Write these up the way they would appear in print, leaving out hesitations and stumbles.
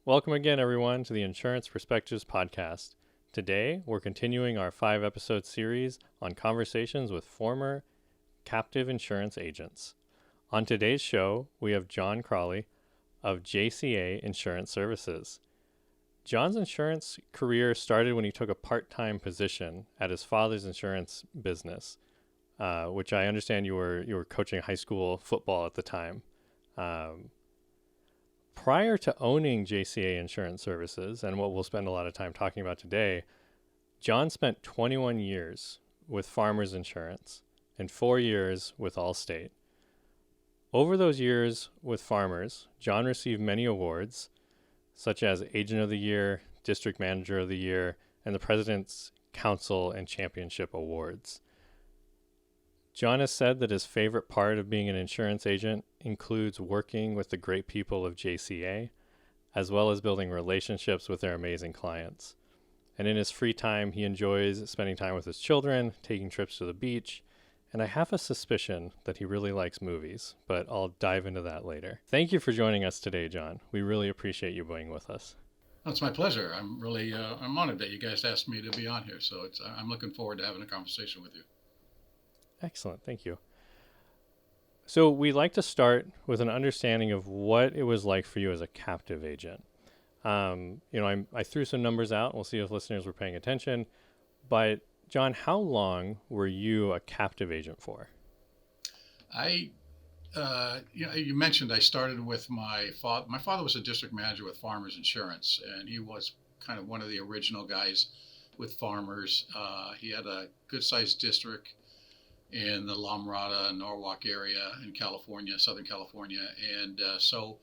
Welcome again, everyone, to the Insurance Perspectives podcast. Today, we're continuing our 5-episode series on conversations with former captive insurance agents. On today's show, we have John Crawley of JCA Insurance Services. John's insurance career started when he took a part-time position at his father's insurance business, which I understand you were coaching high school football at the time. Prior to owning JCA Insurance Services, and what we'll spend a lot of time talking about today, John spent 21 years with Farmers Insurance and 4 years with Allstate. Over those years with Farmers, John received many awards, such as Agent of the Year, District Manager of the Year, and the President's Council and Championship Awards. John has said that his favorite part of being an insurance agent includes working with the great people of JCA, as well as building relationships with their amazing clients. And in his free time, he enjoys spending time with his children, taking trips to the beach, and I have a suspicion that he really likes movies, but I'll dive into that later. Thank you for joining us today, John. We really appreciate you being with us. Oh, it's my pleasure. I'm really I'm honored that you guys asked me to be on here. So I'm looking forward to having a conversation with you. Excellent. Thank you. So we like to start with an understanding of what it was like for you as a captive agent. I threw some numbers out. We'll see if listeners were paying attention. But John, how long were you a captive agent for? I, you mentioned I started with my father. My father was a district manager with Farmers Insurance, and he was kind of one of the original guys with Farmers. He had a good-sized district in the La Mirada, Norwalk area in California, Southern California. And so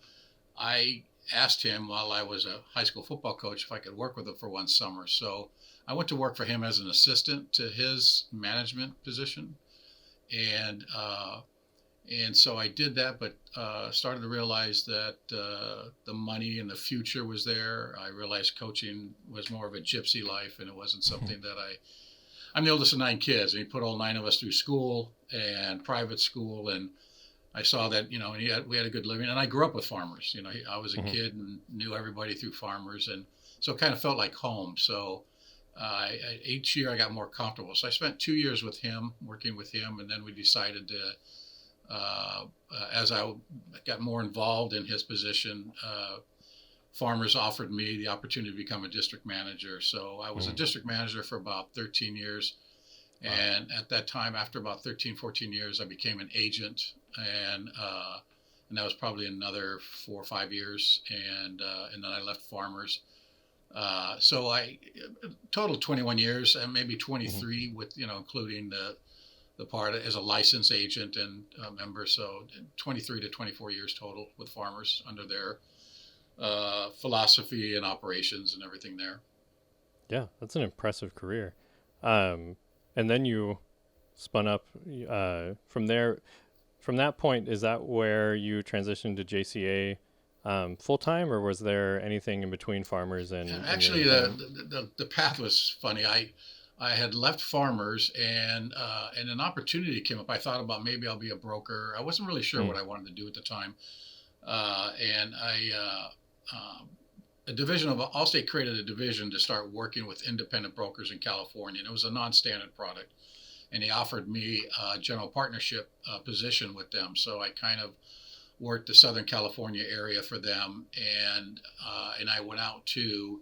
I asked him while I was a high school football coach if I could work with him for one summer. So I went to work for him as an assistant to his management position. And so I did that, but started to realize that the money and the future was there. I realized coaching was more of a gypsy life, and it wasn't something that I'm the oldest of 9 kids, and he put all 9 of us through school and private school, and I saw that, we had a good living, and I grew up with farmers. I was a kid and knew everybody through Farmers, and so it kind of felt like home. So each year I got more comfortable. So I spent 2 years with him, working with him, and then we decided to, as I got more involved in his position, Farmers offered me the opportunity to become a district manager. So I was a district manager for about 13 years. And at that time, after about 13, 14 years, I became an agent. And that was probably another 4 or 5 years. And then I left Farmers. So I total 21 years and maybe 23 with, including the part as a licensed agent and member. So 23 to 24 years total with Farmers under their philosophy and operations and everything there. Yeah, that's an impressive career. And then you spun up from there. From that point, is that where you transitioned to JCA full time, or was there anything in between Farmers and? Actually, the path was funny. I had left Farmers, and an opportunity came up. I thought about maybe I'll be a broker. I wasn't really sure what I wanted to do at the time, and a division of Allstate created a division to start working with independent brokers in California, and it was a non-standard product. And he offered me a general partnership position with them, so I kind of worked the Southern California area for them, and I went out to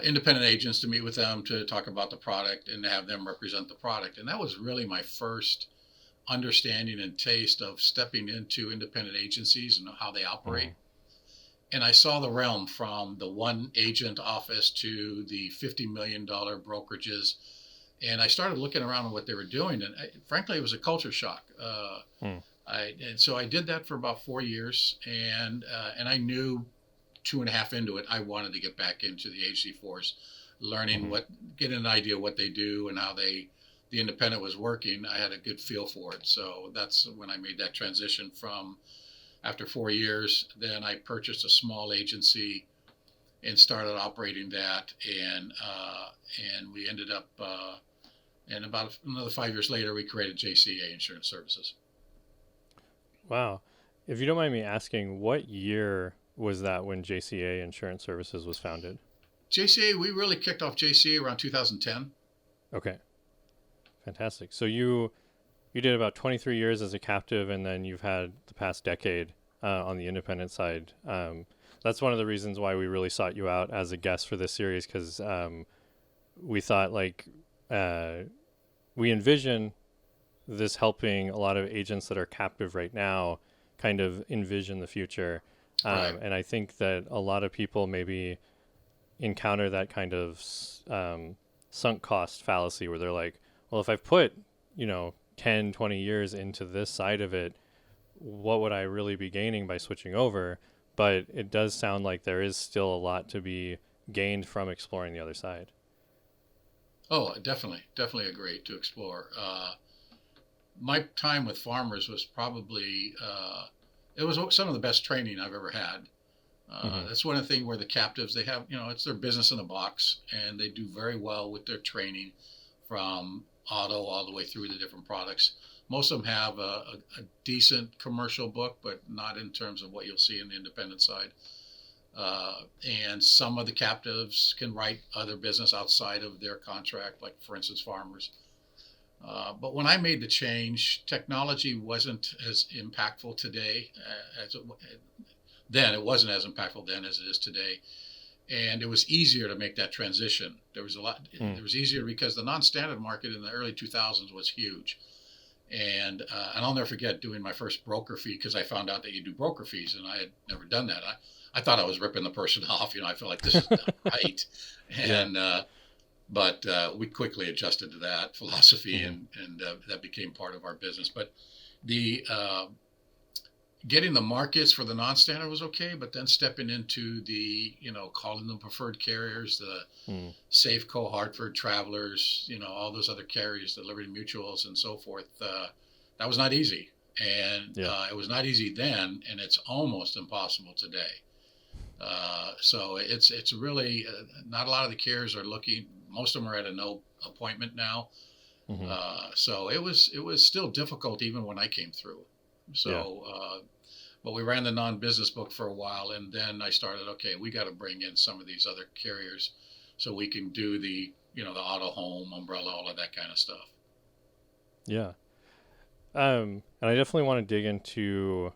independent agents to meet with them to talk about the product and to have them represent the product. And that was really my first understanding and taste of stepping into independent agencies and how they operate. And I saw the realm from the one agent office to the $50 million brokerages. And I started looking around at what they were doing. And frankly, it was a culture shock. And so I did that for about 4 years. And I knew 2.5 into it, I wanted to get back into the agency force, learning getting an idea of what they do and how the independent was working. I had a good feel for it. So that's when I made that transition from, after 4 years, then I purchased a small agency and started operating that. And we ended up, and about another 5 years later, we created JCA Insurance Services. Wow. If you don't mind me asking, what year was that when JCA Insurance Services was founded? JCA, we really kicked off JCA around 2010. Okay, fantastic. So you did about 23 years as a captive, and then you've had the past decade on the independent side. That's one of the reasons why we really sought you out as a guest for this series, because we thought we envision this helping a lot of agents that are captive right now kind of envision the future. Right. And I think that a lot of people maybe encounter that kind of sunk cost fallacy where they're like, well, if I've put, 10, 20 years into this side of it, what would I really be gaining by switching over? But it does sound like there is still a lot to be gained from exploring the other side. Oh, definitely agree to explore. My time with farmers was probably it was some of the best training I've ever had. Mm-hmm. That's one of the things where the captives they have, it's their business in a box, and they do very well with their training from auto all the way through the different products. Most of them have a decent commercial book, but not in terms of what you'll see in the independent side. And some of the captives can write other business outside of their contract, like for instance, farmers. But when I made the change, technology wasn't as impactful today then. It wasn't as impactful then as it is today, and it was easier to make that transition. There was a lot. It was easier because the non-standard market in the early 2000s was huge, and I'll never forget doing my first broker fee, because I found out that you do broker fees, and I had never done that. I thought I was ripping the person off. I felt like this is not right, and but we quickly adjusted to that philosophy, and that became part of our business. But the getting the markets for the non-standard was okay, but then stepping into the, calling them preferred carriers, the Safeco, Hartford, Travelers, all those other carriers, the Liberty Mutuals and so forth, that was not easy. And it was not easy then, and it's almost impossible today. So it's really not a lot of the carriers are looking. Most of them are at a no appointment now. Mm-hmm. So it was still difficult even when I came through. So, but we ran the non-business book for a while, and then I started, okay, we got to bring in some of these other carriers so we can do the auto, home, umbrella, all of that kind of stuff. Yeah. And I definitely want to dig into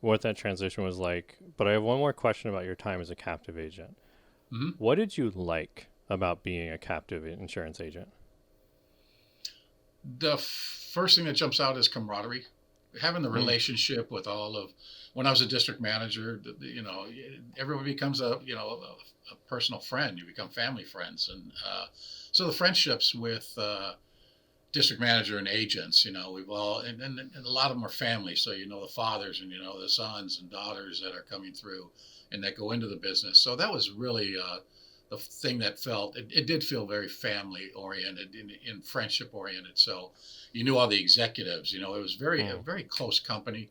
what that transition was like, but I have one more question about your time as a captive agent. Mm-hmm. What did you like about being a captive insurance agent? The first thing that jumps out is camaraderie. Having the relationship with all of, when I was a district manager, everyone becomes a personal friend. You become family friends, and so the friendships with district manager and agents, we've all, and a lot of them are family. So the fathers and the sons and daughters that are coming through and that go into the business. So that was really the thing that felt, it did feel very family oriented and friendship oriented. So you knew all the executives, it was a very close company.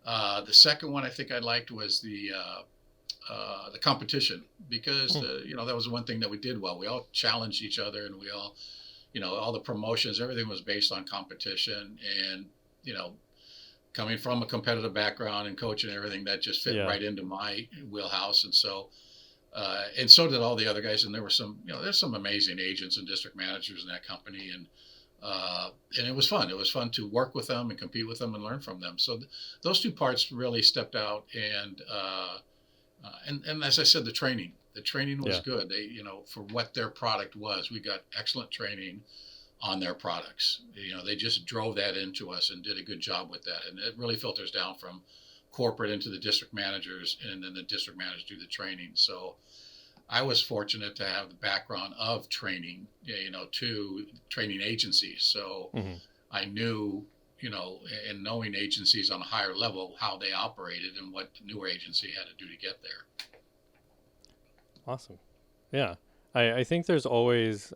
The second one I think I liked was the competition, because that was one thing that we did well. We all challenged each other, and we all, all the promotions, everything was based on competition. And coming from a competitive background and coaching and everything, that just fit right into my wheelhouse. And so did all the other guys. And there were some, there's some amazing agents and district managers in that company, and it was fun. It was fun to work with them and compete with them and learn from them. So those two parts really stepped out. And as I said, the training was good. They, for what their product was, we got excellent training on their products. They just drove that into us and did a good job with that. And it really filters down from corporate into the district managers, and then the district managers do the training. So I was fortunate to have the background of training, to training agencies. So I knew, in knowing agencies on a higher level, how they operated and what the newer agency had to do to get there. Awesome. Yeah. I think there's always,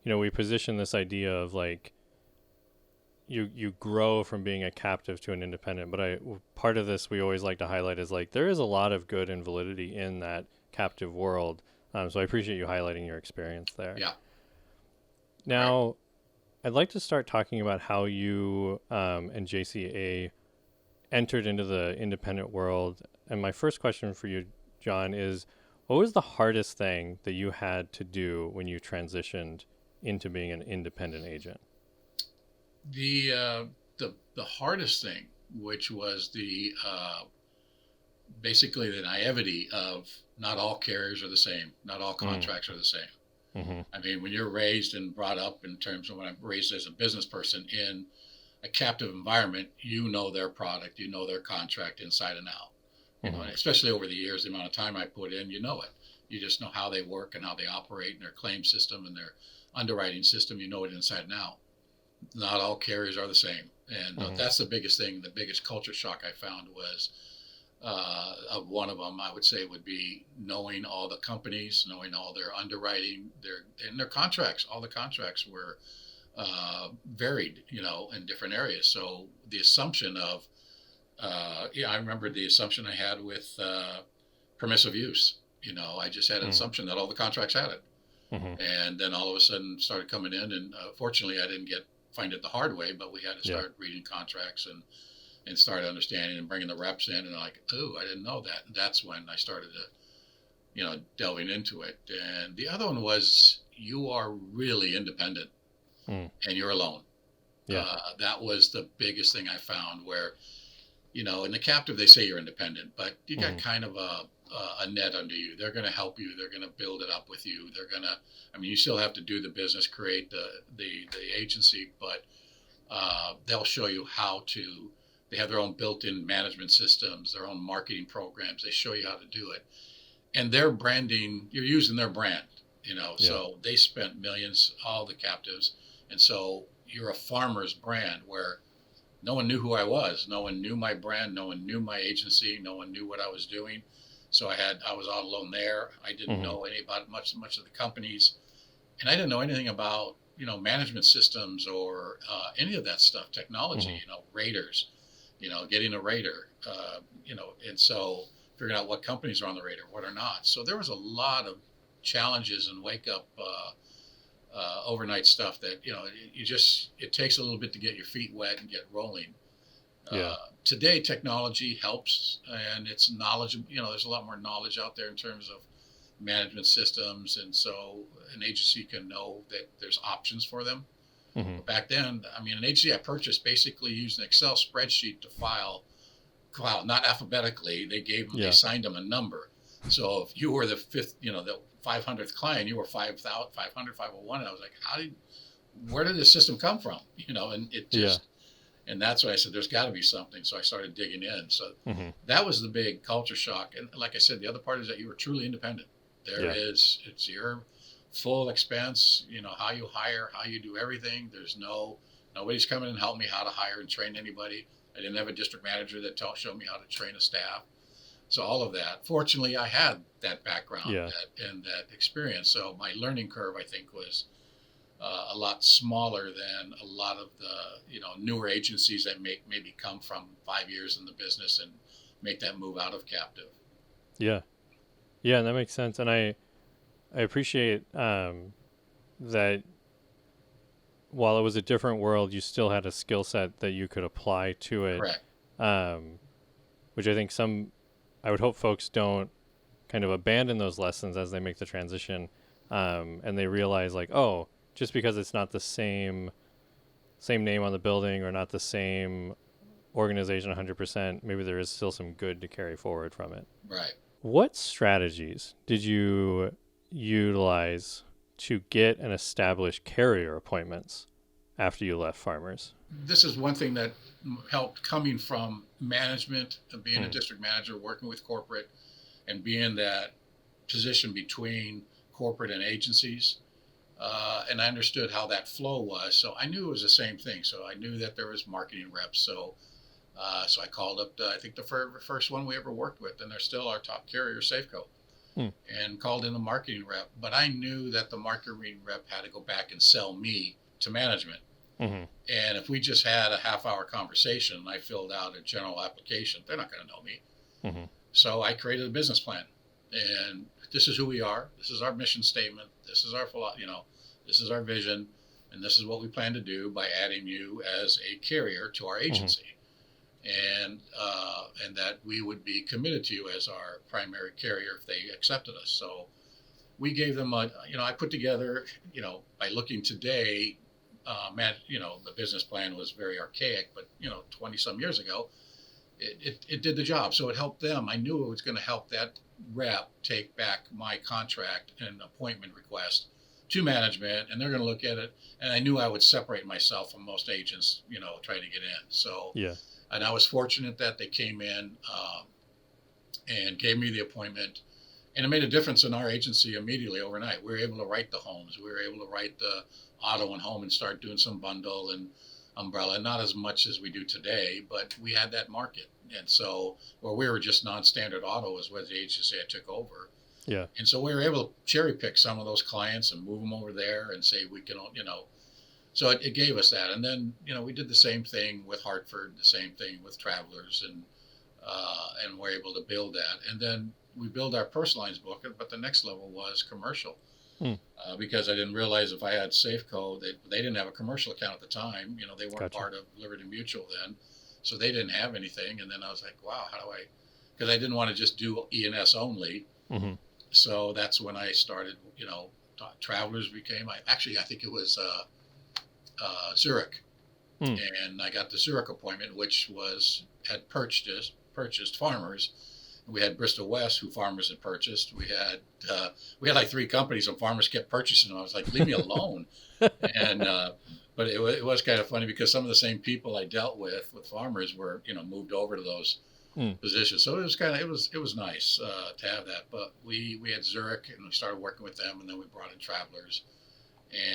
we position this idea of like, you grow from being a captive to an independent, but part of this we always like to highlight is like, there is a lot of good and validity in that captive world. So I appreciate you highlighting your experience there. Yeah. Now, I'd like to start talking about how you and JCA entered into the independent world And my first question for you, John, is what was the hardest thing that you had to do when you transitioned into being an independent agent? The hardest thing, which was the basically the naivety of not all carriers are the same, not all Mm. contracts are the same. Mm-hmm. I mean, when you're raised and brought up in terms of when I'm raised as a business person in a captive environment, you know their product, you know their contract inside and out. You know, Mm-hmm. and especially over the years, the amount of time I put in, you know it. You just know how they work and how they operate and their claim system and their underwriting system. You know it inside and out. Not all carriers are the same, and Mm-hmm. that's the biggest thing. The biggest culture shock I found was of one of them. I would say would be knowing all the companies, knowing all their underwriting, their contracts. All the contracts were varied, you know, in different areas. So the assumption of I remember the assumption I had with permissive use. You know, I just had an assumption that all the contracts had it, Mm-hmm. and then all of a sudden started coming in, and fortunately I didn't find it the hard way, but we had to Yeah. start reading contracts and start understanding and bringing the reps in, and like, oh, I didn't know that. And that's when I started to, you know, delving into it. And the other one was you are really independent Mm. and you're alone. Yeah. That was the biggest thing I found where, you know, in the captive, they say you're independent, but you got Mm-hmm. kind of a net under you. They're going to help you. They're going to build it up with you. They're going to, I mean, you still have to do the business, create the agency, but they'll show you how to, they have their own built-in management systems, their own marketing programs. They show you how to do it. And their branding, you're using their brand, you know, Yeah. so they spent millions, all the captives. And so you're a farmer's brand where no one knew who I was. No one knew my brand. No one knew my agency. No one knew what I was doing. So I was all alone there. I didn't Mm-hmm. know any about much of the companies, and I didn't know anything about, you know, management systems or any of that stuff, technology. Mm-hmm. You know, raters, you know, getting a rater, you know, and so figuring out what companies are on the radar, what are not. So there was a lot of challenges and wake up. Overnight stuff that, you know, it takes a little bit to get your feet wet and get rolling. Yeah. Today technology helps, and it's knowledge, you know, there's a lot more knowledge out there in terms of management systems, and so an agency can know that there's options for them. Mm-hmm. But back then, I mean, an agency I purchased basically used an Excel spreadsheet to file, not alphabetically. They Yeah. signed them a number. So if you were the fifth, you know, the 500th client, you were 5,000, 500, 501. And I was like, where did this system come from? You know, and it Yeah. just, and that's why I said, there's got to be something. So I started digging in. So Mm-hmm. that was the big culture shock. And like I said, the other part is that you were truly independent. Yeah. It's your full expense, you know, how you hire, how you do everything. Nobody's coming and help me how to hire and train anybody. I didn't have a district manager that showed me how to train a staff. So all of that. Fortunately, I had that background Yeah. and that experience. So my learning curve, I think, was a lot smaller than a lot of the, you know, newer agencies that maybe come from 5 years in the business and make that move out of captive. Yeah. Yeah, and that makes sense. And I appreciate that while it was a different world, you still had a skill set that you could apply to it. Correct. Which I think I would hope folks don't kind of abandon those lessons as they make the transition, and they realize like, oh, just because it's not the same name on the building or not the same organization 100%, maybe there is still some good to carry forward from it. Right. What strategies did you utilize to get and establish carrier appointments after you left Farmers? This is one thing that helped coming from management and being a district manager, working with corporate and being that position between corporate and agencies. And I understood how that flow was. So I knew it was the same thing. So I knew that there was marketing reps. So I called up, I think the first one we ever worked with, and they're still our top carrier, Safeco, and called in the marketing rep. But I knew that the marketing rep had to go back and sell me to management. Mm-hmm. And if we just had a half-hour conversation and I filled out a general application, they're not going to know me. Mm-hmm. So I created a business plan, and this is who we are. This is our mission statement. This is our, you know, this is our vision, and this is what we plan to do by adding you as a carrier to our agency. and that we would be committed to you as our primary carrier if they accepted us. So we gave them I put together, by looking today, the business plan was very archaic, but 20 some years ago, it did the job. So it helped them. I knew it was going to help that rep take back my contract and appointment request to management, and they're going to look at it. And I knew I would separate myself from most agents, trying to get in. So, Yeah. and I was fortunate that they came in and gave me the appointment. And it made a difference in our agency immediately overnight. We were able to write the homes. We were able to write the auto and home and start doing some bundle and umbrella. Not as much as we do today, but we had that market. And so where we were just non-standard auto is where the agency I took over. Yeah. And so we were able to cherry pick some of those clients and move them over there and say we can, so it gave us that. And then, we did the same thing with Hartford, the same thing with Travelers, and we're able to build that. And then we build our personal lines book, but the next level was commercial. Because I didn't realize if I had Safeco, they didn't have a commercial account at the time. They weren't Gotcha. part of Liberty Mutual then, so they didn't have anything. And then I was like, wow, how do I? Because I didn't want to just do E&S only. Mm-hmm. So that's when I started. Travelers became. I think it was Zurich, and I got the Zurich appointment, which had purchased Farmers. We had Bristol West, who Farmers had purchased. We had like 3 companies, and Farmers kept purchasing them. I was like, leave me alone. And but it was kind of funny because some of the same people I dealt with Farmers were moved over to those positions. So it was it was nice to have that. But we had Zurich, and we started working with them, and then we brought in Travelers.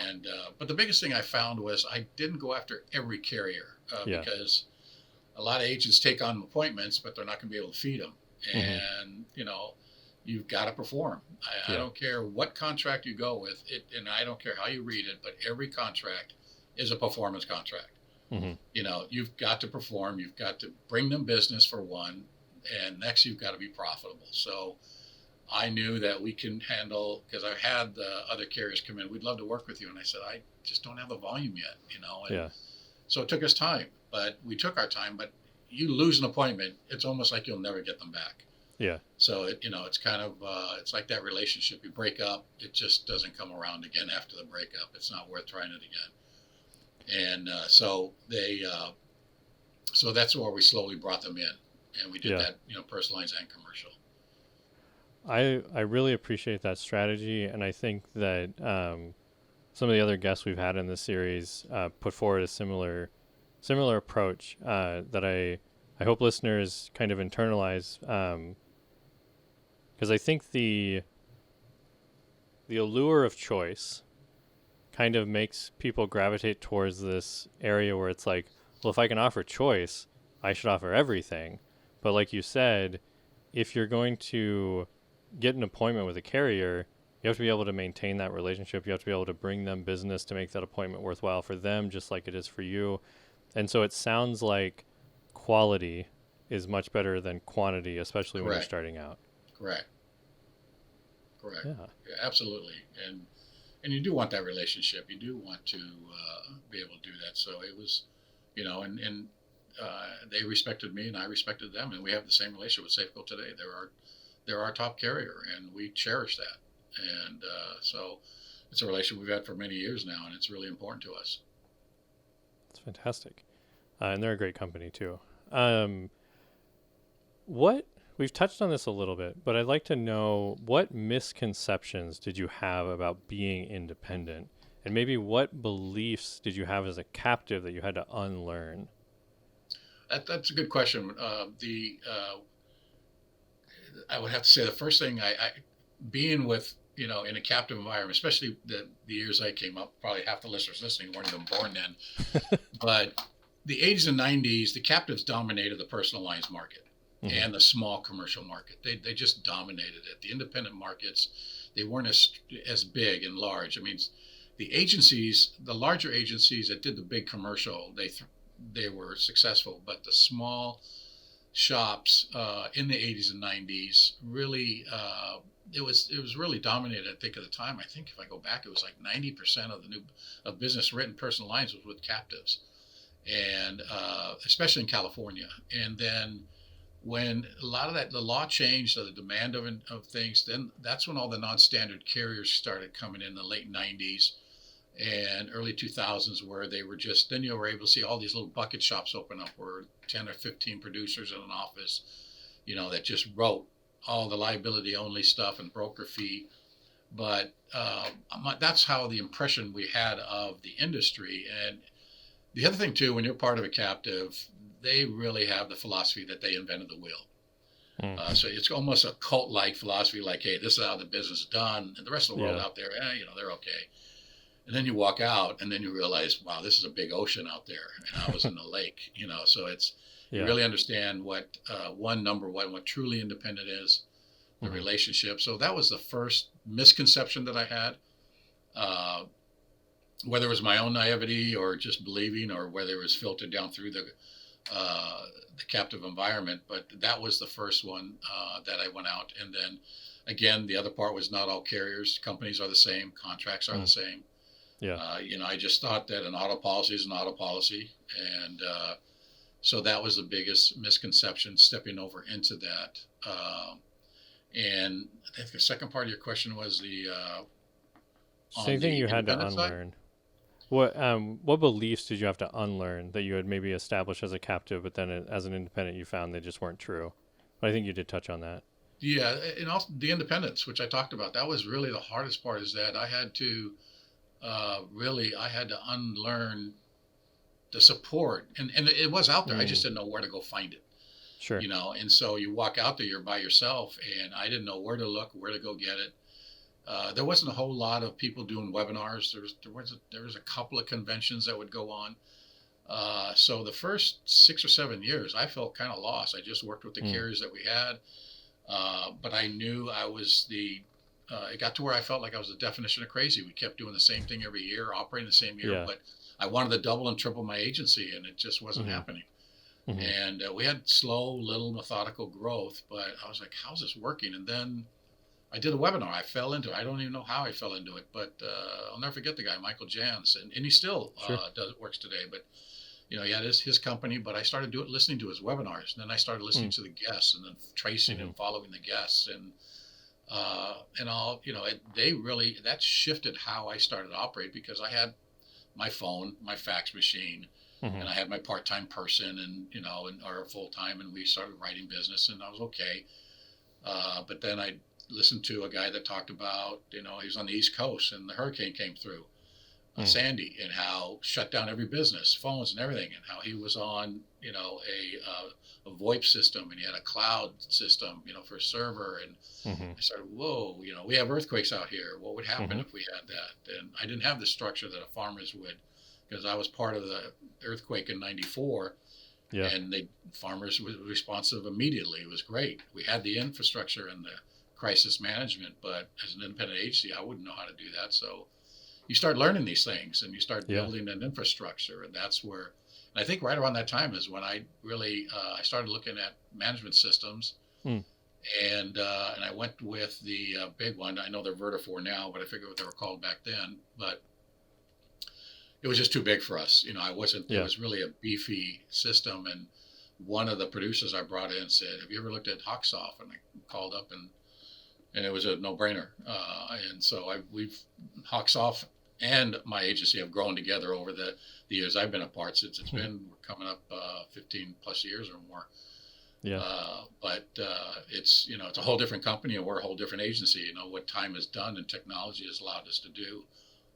And but the biggest thing I found was I didn't go after every carrier because a lot of agents take on appointments, but they're not going to be able to feed them. And you've got to perform. I don't care what contract you go with it, and I don't care how you read it, but every contract is a performance contract. You've got to perform. You've got to bring them business for one, and next you've got to be profitable. So I knew that we can handle, because I had the other carriers come in, we'd love to work with you, and I said, I just don't have the volume yet. And so it took us time, but we took our time. But you lose an appointment, it's almost like you'll never get them back. Yeah. So it's kind of it's like that relationship. You break up, it just doesn't come around again after the breakup. It's not worth trying it again. And so that's where we slowly brought them in, and we did that, personal lines and commercial. I really appreciate that strategy, and I think that some of the other guests we've had in this series put forward a similar approach that I hope listeners kind of internalize, because I think the allure of choice kind of makes people gravitate towards this area where it's like, well, if I can offer choice, I should offer everything. But like you said, if you're going to get an appointment with a carrier, you have to be able to maintain that relationship. You have to be able to bring them business to make that appointment worthwhile for them, just like it is for you. And so it sounds like quality is much better than quantity, especially when you're starting out. Correct. Yeah, absolutely. And you do want that relationship. You do want to be able to do that. So it was, and they respected me and I respected them, and we have the same relationship with Safeco today. They're our top carrier, and we cherish that. And so it's a relationship we've had for many years now, and it's really important to us. It's fantastic. And they're a great company too. We've touched on this a little bit, but I'd like to know, what misconceptions did you have about being independent? And maybe what beliefs did you have as a captive that you had to unlearn? That's a good question. I would have to say the first thing, I being with, in a captive environment, especially the years I came up, probably half the listeners listening weren't even born then. But the 80s and 90s, the captives dominated the personal lines market and the small commercial market. They just dominated it. The independent markets, they weren't as big and large. I mean, the larger agencies that did the big commercial, they were successful, but the small shops in the 80s and 90s really it was really dominated. I think at the time, I think if I go back, it was like 90% of business written personal lines was with captives. and especially in California. And then when a lot of that, the law changed, the demand of things, then that's when all the non-standard carriers started coming in the late 90s and early 2000s, where they were just, then you were able to see all these little bucket shops open up where 10 or 15 producers in an office, that just wrote all the liability only stuff and broker fee. But that's how the impression we had of the industry. And the other thing too, when you're part of a captive, they really have the philosophy that they invented the wheel. Mm. So it's almost a cult-like philosophy, like, hey, this is how the business is done, and the rest of the world out there, they're okay. And then you walk out, and then you realize, wow, this is a big ocean out there, and I was in the lake. So it's you really understand what number one, what truly independent is, the relationship. So that was the first misconception that I had. Whether it was my own naivety or just believing, or whether it was filtered down through the captive environment, but that was the first one that I went out. And then again, the other part was not all carriers, companies are the same, contracts are the same. I just thought that an auto policy is an auto policy, and so that was the biggest misconception, stepping over into that. And I think the second part of your question was the same thing you had to unlearn. Side? What beliefs did you have to unlearn that you had maybe established as a captive, but then as an independent you found they just weren't true? But I think you did touch on that. Yeah, and also the independence, which I talked about, that was really the hardest part, is that I had to unlearn the support, and it was out there. I just didn't know where to go find it. Sure. And so you walk out there, you're by yourself, and I didn't know where to look, where to go get it. There wasn't a whole lot of people doing webinars. There was a couple of conventions that would go on. So the first 6 or 7 years, I felt kind of lost. I just worked with the carriers that we had, but I knew I was it got to where I felt like I was the definition of crazy. We kept doing the same thing every year, operating the same year, but I wanted to double and triple my agency, and it just wasn't happening. And we had slow, little methodical growth, but I was like, how's this working? And then I did a webinar. I fell into it. I don't even know how I fell into it, but I'll never forget the guy, Michael Jans, and he still works today. But he had his company, but I started listening to his webinars, and then I started listening to the guests, and then tracing and following the guests, and all. That shifted how I started to operate, because I had my phone, my fax machine, and I had my part-time person, and or full-time, and we started writing business, and I was okay. But then I listened to a guy that talked about, he was on the East Coast, and the hurricane came through, Sandy, and how shut down every business, phones and everything, and how he was on, a VoIP system, and he had a cloud system, for a server. And I started, whoa, we have earthquakes out here. What would happen if we had that? And I didn't have the structure that a farmers would, because I was part of the earthquake in '94. Yeah. And farmers were responsive immediately. It was great. We had the infrastructure and the crisis management, but as an independent agency, I wouldn't know how to do that. So you start learning these things, and you start building an infrastructure, and that's where. And I think right around that time is when I really I started looking at management systems, and I went with the big one. I know they're Vertifor now, but I forget what they were called back then. But it was just too big for us. I wasn't. It was really a beefy system, and one of the producers I brought in said, "Have you ever looked at HawkSoft?" And I called up, and it was a no-brainer. And so HawkSoft and my agency have grown together over the years I've been a part. Since we're coming up 15 plus years or more. Yeah. But it's it's a whole different company, and we're a whole different agency. What time has done and technology has allowed us to do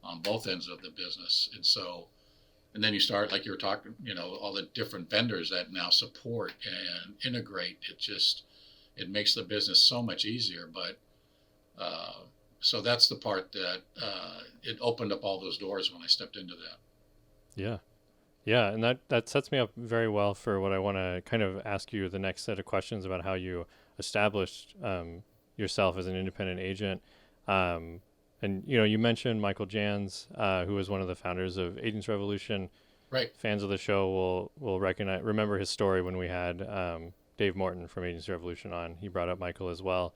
on both ends of the business. And then you start, like you were talking, all the different vendors that now support and integrate. It makes the business so much easier. But so that's the part that it opened up all those doors when I stepped into that. Yeah. Yeah. And that sets me up very well for what I want to kind of ask you the next set of questions about how you established yourself as an independent agent. And, you mentioned Michael Jans, who was one of the founders of Agents Revolution. Right. Fans of the show will remember his story when we had Dave Morton from Agents Revolution on. He brought up Michael as well.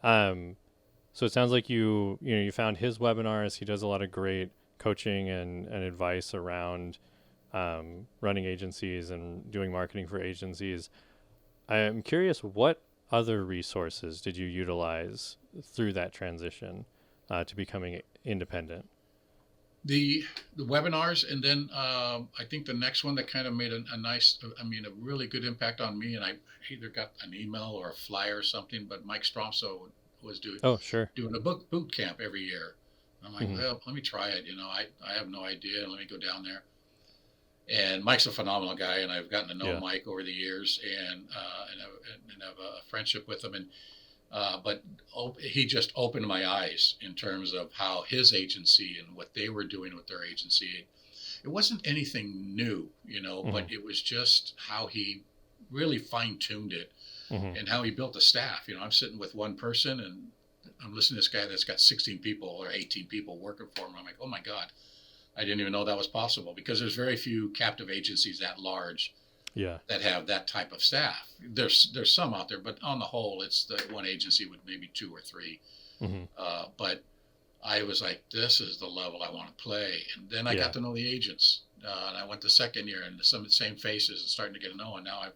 So it sounds like you found his webinars. He does a lot of great coaching and advice around running agencies and doing marketing for agencies. I'm curious, what other resources did you utilize through that transition to becoming independent? The webinars, and then I think the next one that kind of made a nice, a really good impact on me, and I either got an email or a flyer or something, but Mike Stromso was Oh, sure. doing a boot camp every year. I'm like, Hmm. well, let me try it. I have no idea. Let me go down there. And Mike's a phenomenal guy, and I've gotten to know Yeah. Mike over the years, and have a friendship with him. And but he just opened my eyes in terms of how his agency and what they were doing with their agency. It wasn't anything new, Hmm. but it was just how he really fine tuned it Hmm. and how he built the staff. I'm sitting with one person and I'm listening to this guy that's got 16 people or 18 people working for him. I'm like, oh my God, I didn't even know that was possible, because there's very few captive agencies that large Yeah. that have that type of staff. There's some out there, but on the whole, it's the one agency with maybe two or three. Hmm. But I was like, this is the level I want to play. And then I got Yeah. to know the agents, and I went the second year, and some of the same faces and starting to get to know. And now I've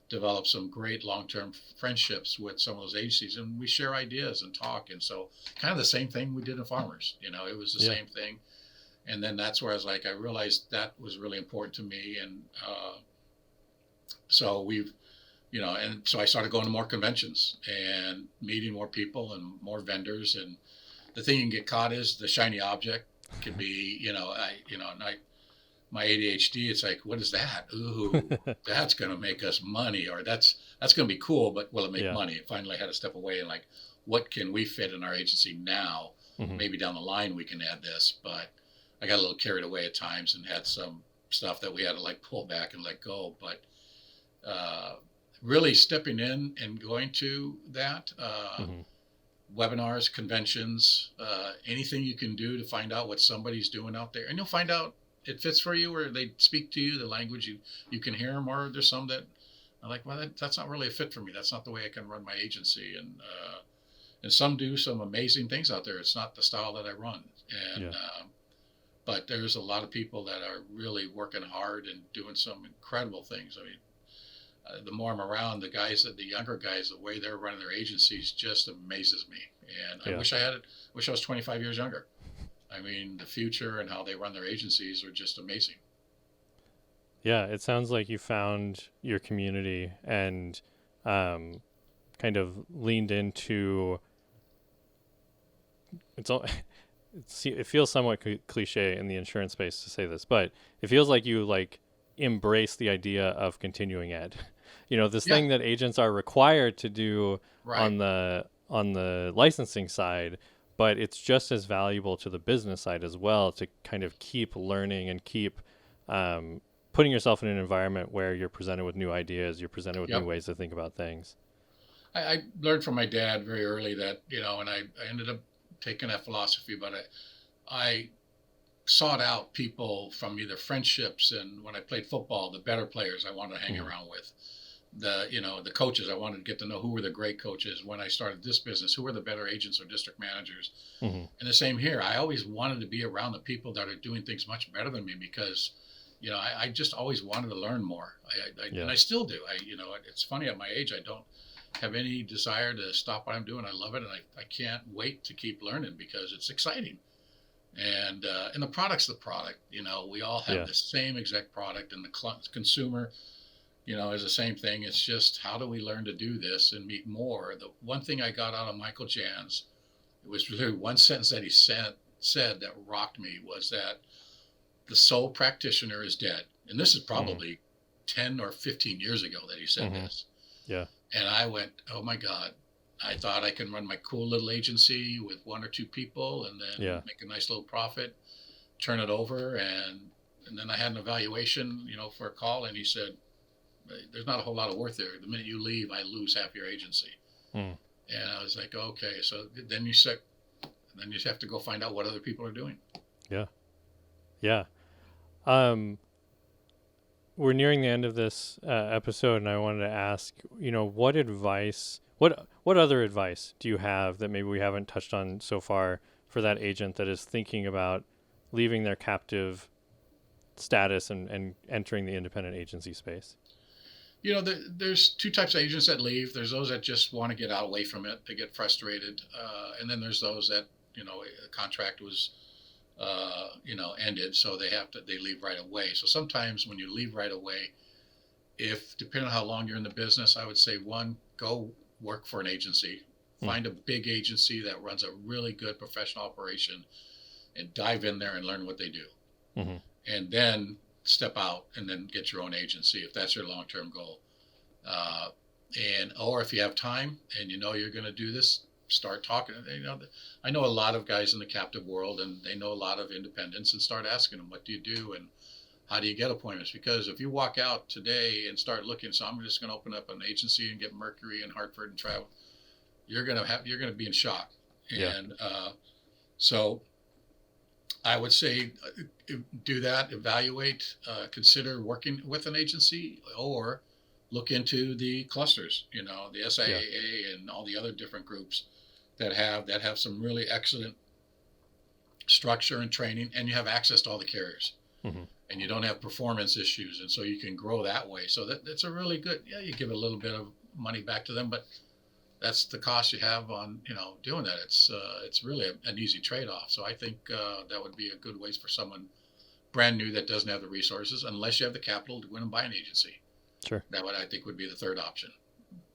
developed some great long-term friendships with some of those agencies, and we share ideas and talk. And so, kind of the same thing we did in Farmers. It was the Yeah. same thing. And then that's where I was like, I realized that was really important to me, and so and so I started going to more conventions and meeting more people and more vendors. And the thing you can get caught is the shiny object can be, and my ADHD, it's like, what is that? Ooh, that's going to make us money, or that's going to be cool, but will it make Yeah. money? Finally, I had to step away and like, what can we fit in our agency now? Hmm. Maybe down the line we can add this, but I got a little carried away at times and had some stuff that we had to like pull back and let go. But uh, really stepping in and going to that Hmm. webinars, conventions, anything you can do to find out what somebody's doing out there, and you'll find out it fits for you, or they speak to you, the language you can hear them, or there's some that are like, well, that's not really a fit for me. That's not the way I can run my agency, and some do some amazing things out there. It's not the style that I run, and Yeah. but there's a lot of people that are really working hard and doing some incredible things. I mean, the more I'm around, the younger guys, the way they're running their agencies just amazes me. And I Yeah. wish wish I was 25 years younger. I mean, the future and how they run their agencies are just amazing. Yeah. It sounds like you found your community and um, kind of leaned into it's all. It feels somewhat cliche in the insurance space to say this, but it feels like you like embrace the idea of continuing ed. This Yeah, thing that agents are required to do right. on the licensing side, but it's just as valuable to the business side as well to kind of keep learning and keep um, putting yourself in an environment where you're presented with new ideas, you're presented with new Yep. ways to think about things. I learned from my dad very early that, and I ended up taking that philosophy, but I sought out people from either friendships, and when I played football, the better players I wanted to hang Hmm. around with. The coaches, I wanted to get to know who were the great coaches. When I started this business, who were the better agents or district managers. Hmm. And the same here, I always wanted to be around the people that are doing things much better than me, because I just always wanted to learn more. And Yeah. I still do. It's funny, at my age, I don't have any desire to stop what I'm doing. I love it, and I can't wait to keep learning because it's exciting. And the product's the product. We all have Yeah. the same exact product, and the consumer, is the same thing. It's just, how do we learn to do this and meet more? The one thing I got out of Michael Jans, it was really one sentence that he said that rocked me, was that the sole practitioner is dead. And this is Hmm. probably 10 or 15 years ago that he said Hmm. this. Yeah. And I went, oh my God. I thought I can run my cool little agency with one or two people and then Yeah. make a nice little profit, turn it over. And then I had an evaluation, for a call, and he said, there's not a whole lot of worth there. The minute you leave, I lose half your agency. Mm. And I was like, okay. So then you have to go find out what other people are doing. Yeah. Yeah. Um, we're nearing the end of this episode, and I wanted to ask, what other advice do you have that maybe we haven't touched on so far for that agent that is thinking about leaving their captive status and entering the independent agency space? There's two types of agents that leave. There's those that just want to get out away from it. They get frustrated. And then there's those that, a contract was, ended. So they leave right away. So sometimes when you leave right away, depending on how long you're in the business, I would say one, go work for an agency, find a big agency that runs a really good professional operation and dive in there and learn what they do. Mm-hmm. And then step out and then get your own agency if that's your long-term goal. Or if you have time and you're going to do this, start talking. I know a lot of guys in the captive world, and they know a lot of independents, and start asking them, what do you do and how do you get appointments? Because if you walk out today and start looking, so I'm just going to open up an agency and get Mercury and Hartford and travel, you're going to be in shock. And so I would say do that, evaluate, consider working with an agency, or look into the clusters, the SIAA and all the other different groups that have some really excellent structure and training, and you have access to all the carriers. Mm-hmm. And you don't have performance issues, and so you can grow that way. So that's a really good, you give a little bit of money back to them, but that's the cost you have on, doing that. It's really an easy trade-off. So I think that would be a good way for someone brand new that doesn't have the resources, unless you have the capital to go in and buy an agency. Sure. That I think would be the third option,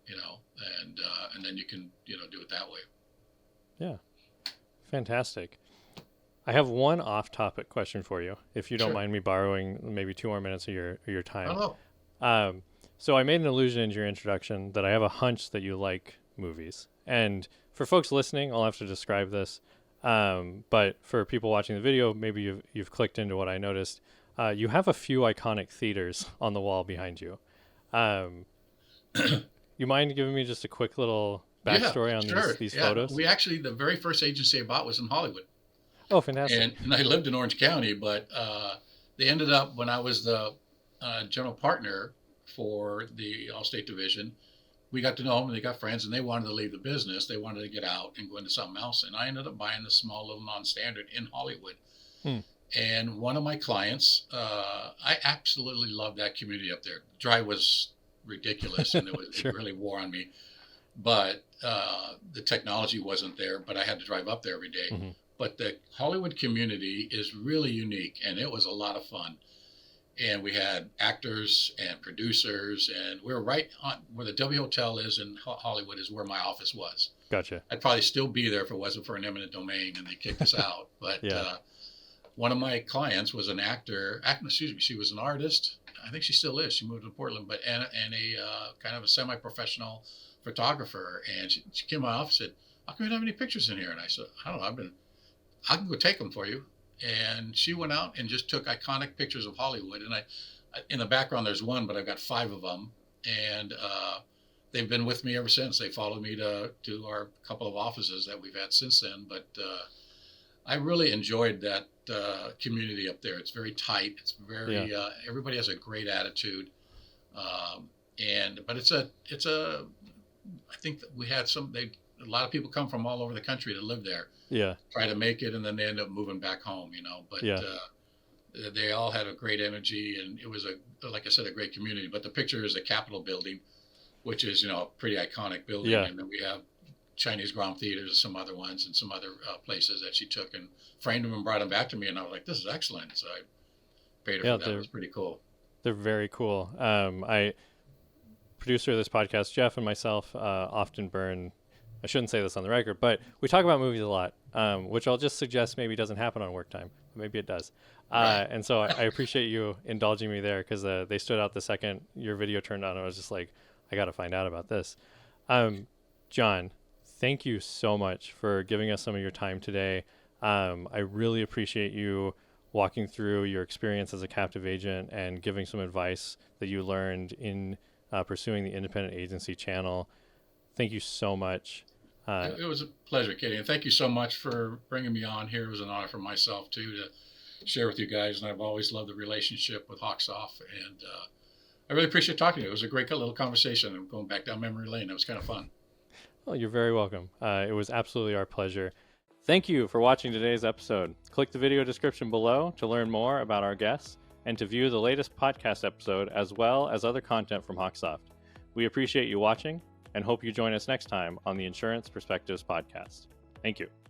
and then you can, do it that way. Yeah. Fantastic. I have one off-topic question for you, if you don't mind me borrowing maybe 2 more minutes of your time. Oh. So I made an allusion in your introduction that I have a hunch that you like movies. And for folks listening, I'll have to describe this. But for people watching the video, maybe you've clicked into what I noticed. You have a few iconic theaters on the wall behind you. You mind giving me just a quick little backstory on these photos? We actually, the very first agency I bought was in Hollywood. Oh, fantastic. And I lived in Orange County, but they ended up, when I was the general partner for the Allstate division, we got to know them and they got friends, and they wanted to leave the business. They wanted to get out and go into something else. And I ended up buying this small little non-standard in Hollywood. And one of my clients, I absolutely loved that community up there. The drive was ridiculous, and it really wore on me. But the technology wasn't there, but I had to drive up there every day. Mm-hmm. But the Hollywood community is really unique, and it was a lot of fun. And we had actors and producers, and we were right on where the W Hotel is in Hollywood is where my office was. Gotcha. I'd probably still be there if it wasn't for an eminent domain and they kicked us out. But one of my clients was an actor. She was an artist. I think she still is. She moved to Portland, and a kind of a semi-professional photographer. And she came to my office and said, "How come you don't have any pictures in here?" And I said, "I don't know. I can go take them for you." And she went out and just took iconic pictures of Hollywood. And I in the background, there's one, but I've got 5 of them. And they've been with me ever since. They followed me to our couple of offices that we've had since then. But I really enjoyed that community up there. It's very tight. It's very, everybody has a great attitude. But it's a, I think that we had a lot of people come from all over the country to live there. Yeah. Try to make it, and then they end up moving back home, But they all had a great energy, and it was like I said, a great community. But the picture is the Capitol building, which is, a pretty iconic building. Yeah. And then we have Chinese Grand Theaters and some other ones and some other places that she took and framed them and brought them back to me. And I was like, this is excellent. So I paid her for that. It was pretty cool. They're very cool. Producer of this podcast, Jeff, and myself often burn, I shouldn't say this on the record, but we talk about movies a lot, which I'll just suggest maybe doesn't happen on work time. Maybe it does. Right. And so I appreciate you indulging me there, because they stood out the second your video turned on. I was just like, I got to find out about this. John, thank you so much for giving us some of your time today. I really appreciate you walking through your experience as a captive agent and giving some advice that you learned in pursuing the independent agency channel. Thank you so much. It was a pleasure, Katie, and thank you so much for bringing me on here. It was an honor for myself too to share with you guys, and I've always loved the relationship with HawkSoft, and I really appreciate talking to you. It was a great little conversation. I'm going back down memory lane. It was kind of fun. Well, you're very welcome. It was absolutely our pleasure. Thank you for watching today's episode. Click the video description below to learn more about our guests. and to view the latest podcast episode as well as other content from HawkSoft. We appreciate you watching and hope you join us next time on the Insurance Perspectives podcast. Thank you.